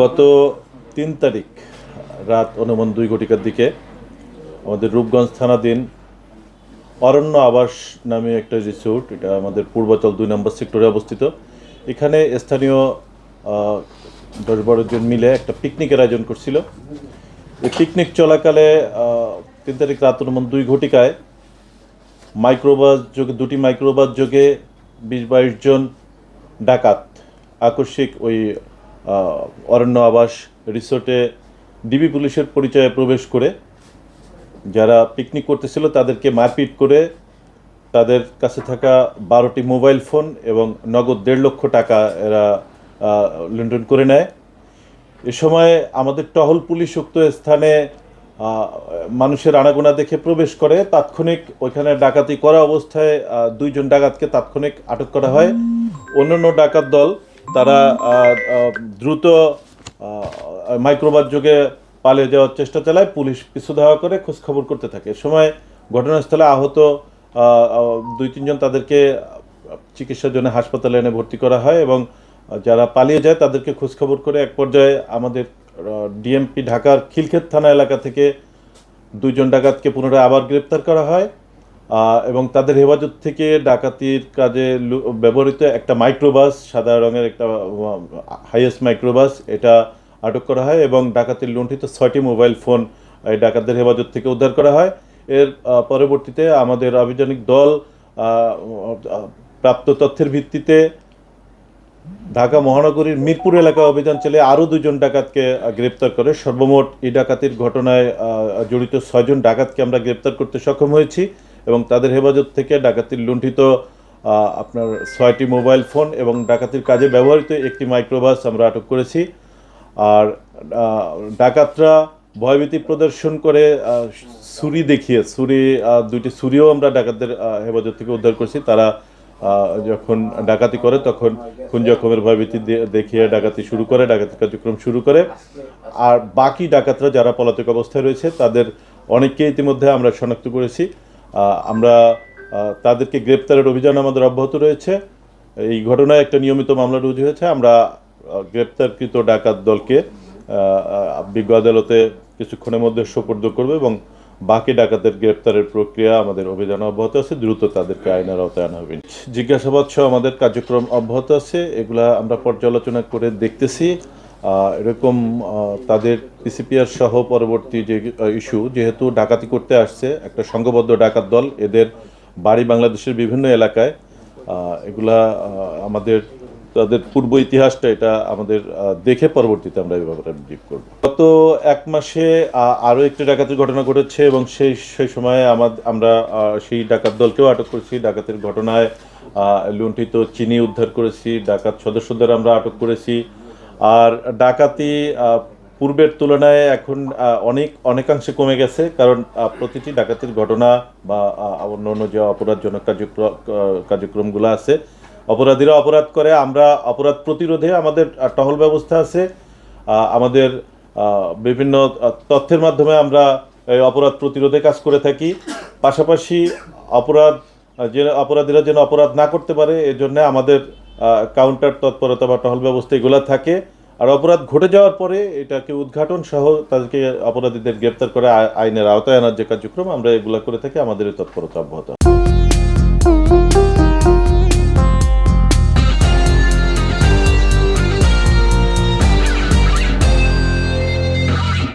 গত ৩ তারিখ রাত অনুমান ২ ঘটিকার দিকে আমাদের রূপগঞ্জ থানাধীন অরণ্য আবাস নামে একটা রিসোর্ট, এটা আমাদের পূর্বাচল ২ নম্বর সেক্টরে অবস্থিত। এখানে স্থানীয় ১০-১২ জন মিলে একটা পিকনিকের আয়োজন করছিল। এই পিকনিক চলাকালে ৩ তারিখ রাত অনুমান ২ ঘটিকায় দুটি মাইক্রোবাস যোগে ২০-২২ জন ডাকাত আকস্মিক ওই অরণ্য আবাস রিসোর্টে ডিবি পুলিশের পরিচয়ে প্রবেশ করে যারা পিকনিক করতেছিল তাদেরকে মারপিট করে তাদের কাছে থাকা ১২টি মোবাইল ফোন এবং নগদ ১.৫ লক্ষ টাকা এরা লুণ্ঠন করে নেয়। এ সময় আমাদের টহল পুলিশ উক্ত স্থানে মানুষের আনাগোনা দেখে প্রবেশ করে। তাৎক্ষণিক ওইখানে ডাকাতি করা অবস্থায় ২ জন ডাকাতকে তাৎক্ষণিক আটক করা হয়। অন্যান্য ডাকাত দল তারা দ্রুত মাইক্রোবাস যোগে পালিয়ে যাওয়ার চেষ্টা চালায়। পুলিশ পিছু ধাওয়া করে খোঁজখবর করতে থাকে। এ সময় ঘটনাস্থলে আহত ২-৩ জন তাদেরকে চিকিৎসার জন্য হাসপাতালে এনে ভর্তি করা হয় এবং যারা পালিয়ে যায় তাদেরকে খোঁজখবর করে এক পর্যায়ে আমাদের ডিএমপি ঢাকার খিলক্ষেত থানা এলাকা থেকে ২ জন ডাকাতকে পুনরায় আবার গ্রেপ্তার করা হয় এবং তাদের হেফাজত থেকে ডাকাতির কাজে ব্যবহৃত একটা মাইক্রোবাস, সাদা রঙের একটা হাইয়েস্ট মাইক্রোবাস, এটা আটক করা হয় এবং ডাকাতির লুণ্ঠিত ৬টি মোবাইল ফোন এই ডাকাতদের হেফাজত থেকে উদ্ধার করা হয়। এর পরবর্তীতে আমাদের আভিযানিক দল প্রাপ্ত তথ্যের ভিত্তিতে ঢাকা মহানগরীর মিরপুর এলাকায় অভিযান চালিয়ে আরও ২ জন ডাকাতকে গ্রেপ্তার করে সর্বমোট এই ডাকাতির ঘটনায় জড়িত ৬ জন ডাকাতকে আমরা গ্রেপ্তার করতে সক্ষম হয়েছি এবং তাদের হেফাজত থেকে ডাকাতির লুণ্ঠিত আপনার ৬টি মোবাইল ফোন এবং ডাকাতির কাজে ব্যবহৃত একটি মাইক্রোবাস আমরা আটক করেছি। আর ডাকাতরা ভয়ভীতি প্রদর্শন করে ছুরি দেখিয়ে দুইটি ছুরিও আমরা ডাকাতদের হেফাজত থেকে উদ্ধার করেছি। তারা যখন ডাকাতি করে তখন কোন রকমের ভয়ভীতি দেখিয়ে ডাকাতি কার্যক্রম শুরু করে। আর বাকি ডাকাতরা যারা পলাতক অবস্থায় রয়েছে তাদের অনেককে ইতিমধ্যে আমরা শনাক্ত করেছি। আমরা তাদেরকে গ্রেপ্তারের অভিযান আমাদের অব্যাহত রয়েছে। এই ঘটনায় একটা নিয়মিত মামলা রুজু হয়েছে। আমরা গ্রেপ্তারকৃত ডাকাত দলকে বিজ্ঞ আদালতে কিছুক্ষণের মধ্যে সোপর্দ করবে এবং বাকি ডাকাতের গ্রেপ্তারের প্রক্রিয়া আমাদের অভিযান অব্যাহত আছে। দ্রুত তাদেরকে আইনের আওতায় আনা হবে। জিজ্ঞাসাবাদ সহ আমাদের কার্যক্রম অব্যাহত আছে, এগুলা আমরা পর্যালোচনা করে দেখতেছি। এরকম তাদের পিসিপিআর সহ পরবর্তী যে ইস্যু, যেহেতু ডাকাতি করতে আসছে একটা সংঘবদ্ধ ডাকাত দল, এদের বাড়ি বাংলাদেশের বিভিন্ন এলাকায়, এগুলা আমাদের তাদের পূর্ব ইতিহাসটা এটা আমাদের দেখে পরবর্তীতে আমরা এই ব্যাপারে ব্রিফ করব। গত ১ মাসে আরও একটি ডাকাতির ঘটনা ঘটেছে এবং সেই সময়ে আমরা সেই ডাকাত দলকেও আটক করেছি। ডাকাতির ঘটনায় লুণ্ঠিত চিনি উদ্ধার করেছি, ডাকাত সদস্যদের আমরা আটক করেছি। আর ডাকাতি পূর্বের তুলনায় এখন অনেকাংশে কমে গেছে, কারণ প্রতিটি ডাকাতির ঘটনা বা অন্য যে অপরাধজনক কার্যক্রমগুলো আছে, অপরাধীরা অপরাধ করে, আমরা অপরাধ প্রতিরোধে আমাদের টহল ব্যবস্থা আছে। আমাদের বিভিন্ন তথ্যের মাধ্যমে আমরা এই অপরাধ প্রতিরোধে কাজ করে থাকি। পাশাপাশি অপরাধীরা যেন অপরাধ না করতে পারে এর জন্য আমাদের কাউন্টার তৎপরতা বা টহল ব্যবস্থা এগুলো থাকে। আর অপরাধ ঘটে যাওয়ার পরে এটাকে উদ্ঘাটন সহ তাদেরকে অপরাধীদের গ্রেপ্তার করে আইনের আওতায় আনার যে কার্যক্রম আমরা এগুলো করে থাকি, আমাদের তৎপরতা অব্যাহত।